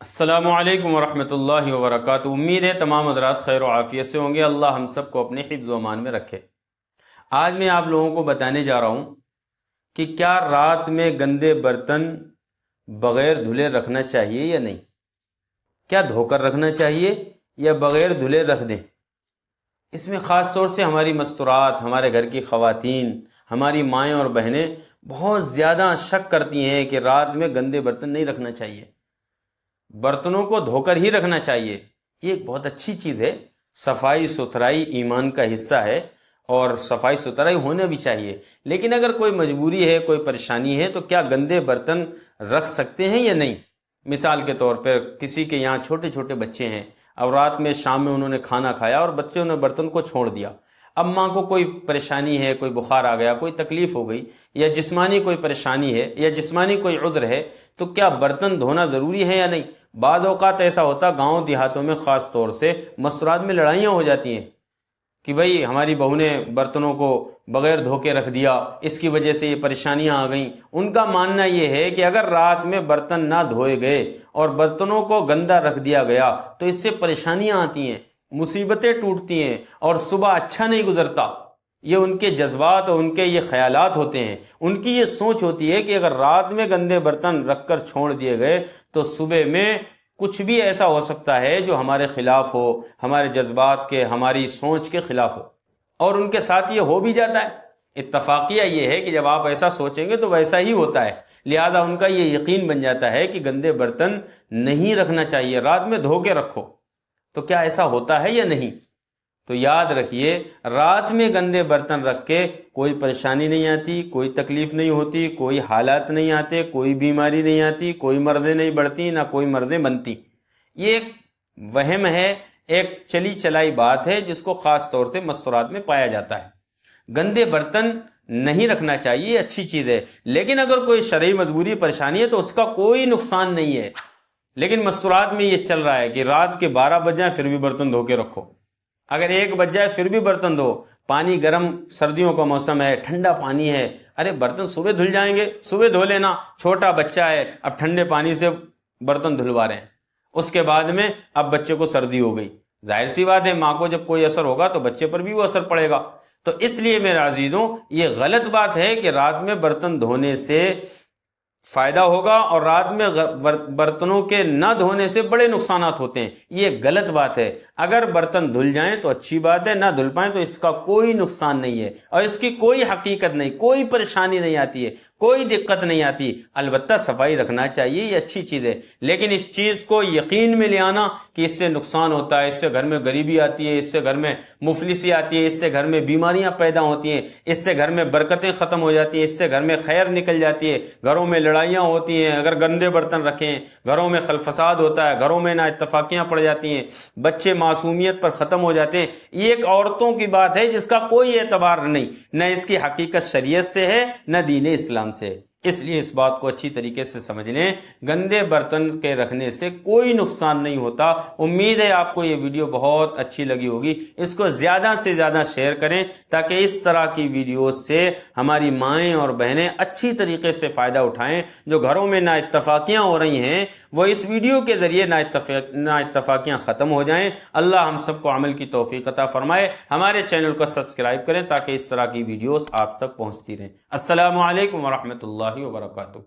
السلام علیکم ورحمۃ اللہ وبرکاتہ۔ امید ہے تمام حضرات خیر و عافیت سے ہوں گے۔ اللہ ہم سب کو اپنے حفظ و امان میں رکھے۔ آج میں آپ لوگوں کو بتانے جا رہا ہوں کہ کیا رات میں گندے برتن بغیر دھلے رکھنا چاہیے یا نہیں، کیا دھو کر رکھنا چاہیے یا بغیر دھلے رکھ دیں۔ اس میں خاص طور سے ہماری مستورات، ہمارے گھر کی خواتین، ہماری مائیں اور بہنیں بہت زیادہ شک کرتی ہیں کہ رات میں گندے برتن نہیں رکھنا چاہیے، برتنوں کو دھو کر ہی رکھنا چاہیے۔ یہ ایک بہت اچھی چیز ہے، صفائی ستھرائی ایمان کا حصہ ہے اور صفائی ستھرائی ہونا بھی چاہیے۔ لیکن اگر کوئی مجبوری ہے، کوئی پریشانی ہے، تو کیا گندے برتن رکھ سکتے ہیں یا نہیں؟ مثال کے طور پر کسی کے یہاں چھوٹے چھوٹے بچے ہیں، اب رات میں شام میں انہوں نے کھانا کھایا اور بچوں نے برتن کو چھوڑ دیا۔ اب ماں کو کوئی پریشانی ہے، کوئی بخار آ گیا، کوئی تکلیف ہو گئی، یا جسمانی کوئی پریشانی ہے، یا جسمانی کوئی عذر ہے، تو کیا برتن دھونا ضروری ہے یا نہیں؟ بعض اوقات ایسا ہوتا، گاؤں دیہاتوں میں خاص طور سے مستورات میں لڑائیاں ہو جاتی ہیں کہ بھئی ہماری بہو نے برتنوں کو بغیر دھو کے رکھ دیا، اس کی وجہ سے یہ پریشانیاں آ گئیں۔ ان کا ماننا یہ ہے کہ اگر رات میں برتن نہ دھوئے گئے اور برتنوں کو گندا رکھ دیا گیا تو اس سے پریشانیاں آتی ہیں، مصیبتیں ٹوٹتی ہیں اور صبح اچھا نہیں گزرتا۔ یہ ان کے جذبات اور ان کے یہ خیالات ہوتے ہیں، ان کی یہ سوچ ہوتی ہے کہ اگر رات میں گندے برتن رکھ کر چھوڑ دیے گئے تو صبح میں کچھ بھی ایسا ہو سکتا ہے جو ہمارے خلاف ہو، ہمارے جذبات کے، ہماری سوچ کے خلاف ہو، اور ان کے ساتھ یہ ہو بھی جاتا ہے۔ اتفاقیہ یہ ہے کہ جب آپ ایسا سوچیں گے تو ویسا ہی ہوتا ہے، لہذا ان کا یہ یقین بن جاتا ہے کہ گندے برتن نہیں رکھنا چاہیے، رات میں دھو کے رکھو۔ تو کیا ایسا ہوتا ہے یا نہیں؟ تو یاد رکھیے، رات میں گندے برتن رکھ کے کوئی پریشانی نہیں آتی، کوئی تکلیف نہیں ہوتی، کوئی حالات نہیں آتے، کوئی بیماری نہیں آتی، کوئی مرضیں نہیں بڑھتی، نہ کوئی مرضیں بنتی۔ یہ ایک وہم ہے، ایک چلی چلائی بات ہے جس کو خاص طور سے مستورات میں پایا جاتا ہے۔ گندے برتن نہیں رکھنا چاہیے، اچھی چیز ہے، لیکن اگر کوئی شرعی مجبوری پریشانی ہے تو اس کا کوئی نقصان نہیں ہے۔ لیکن مستورات میں یہ چل رہا ہے کہ رات کے 12 بج جائیں پھر بھی برتن دھو کے رکھو، اگر 1 بج جائے پھر بھی برتن دھو، پانی گرم، سردیوں کا موسم ہے، ٹھنڈا پانی ہے، ارے برتن صبح دھل جائیں گے، صبح دھو لینا، چھوٹا بچہ ہے، اب ٹھنڈے پانی سے برتن دھلوا رہے ہیں، اس کے بعد میں اب بچے کو سردی ہو گئی، ظاہر سی بات ہے ماں کو جب کوئی اثر ہوگا تو بچے پر بھی وہ اثر پڑے گا۔ تو اس لیے میرے عزیزوں، یہ غلط بات ہے کہ رات میں برتن دھونے سے فائدہ ہوگا اور رات میں برتنوں کے نہ دھونے سے بڑے نقصانات ہوتے ہیں، یہ غلط بات ہے۔ اگر برتن دھل جائیں تو اچھی بات ہے، نہ دھل پائیں تو اس کا کوئی نقصان نہیں ہے اور اس کی کوئی حقیقت نہیں، کوئی پریشانی نہیں آتی ہے، کوئی دقت نہیں آتی۔ البتہ صفائی رکھنا چاہیے، یہ اچھی چیز ہے، لیکن اس چیز کو یقین میں لے آنا کہ اس سے نقصان ہوتا ہے، اس سے گھر میں غریبی آتی ہے، اس سے گھر میں مفلسی آتی ہے، اس سے گھر میں بیماریاں پیدا ہوتی ہیں، اس سے گھر میں برکتیں ختم ہو جاتی ہیں، اس سے گھر میں خیر نکل جاتی ہے، گھروں میں لڑائیاں ہوتی ہیں، اگر گندے برتن رکھیں گھروں میں خل فساد ہوتا ہے، گھروں میں نا اتفاقیاں پڑ جاتی ہیں، بچے معصومیت پر ختم ہو جاتے ہیں۔ یہ ایک عورتوں کی بات ہے جس کا کوئی اعتبار نہیں، نہ اس کی حقیقت شریعت سے ہے نہ دین اسلام سے ہے، اس لیے اس بات کو اچھی طریقے سے سمجھ لیں، گندے برتن کے رکھنے سے کوئی نقصان نہیں ہوتا۔ امید ہے آپ کو یہ ویڈیو بہت اچھی لگی ہوگی، اس کو زیادہ سے زیادہ شیئر کریں تاکہ اس طرح کی ویڈیوز سے ہماری مائیں اور بہنیں اچھی طریقے سے فائدہ اٹھائیں۔ جو گھروں میں نا اتفاقیاں ہو رہی ہیں وہ اس ویڈیو کے ذریعے نا اتفاقیاں ختم ہو جائیں۔ اللہ ہم سب کو عمل کی توفیق عطا فرمائے۔ ہمارے چینل کو سبسکرائب کریں تاکہ اس طرح کی ویڈیوز آپ تک پہنچتی رہیں۔ السلام علیکم ورحمۃ اللہ وبرکاتہ۔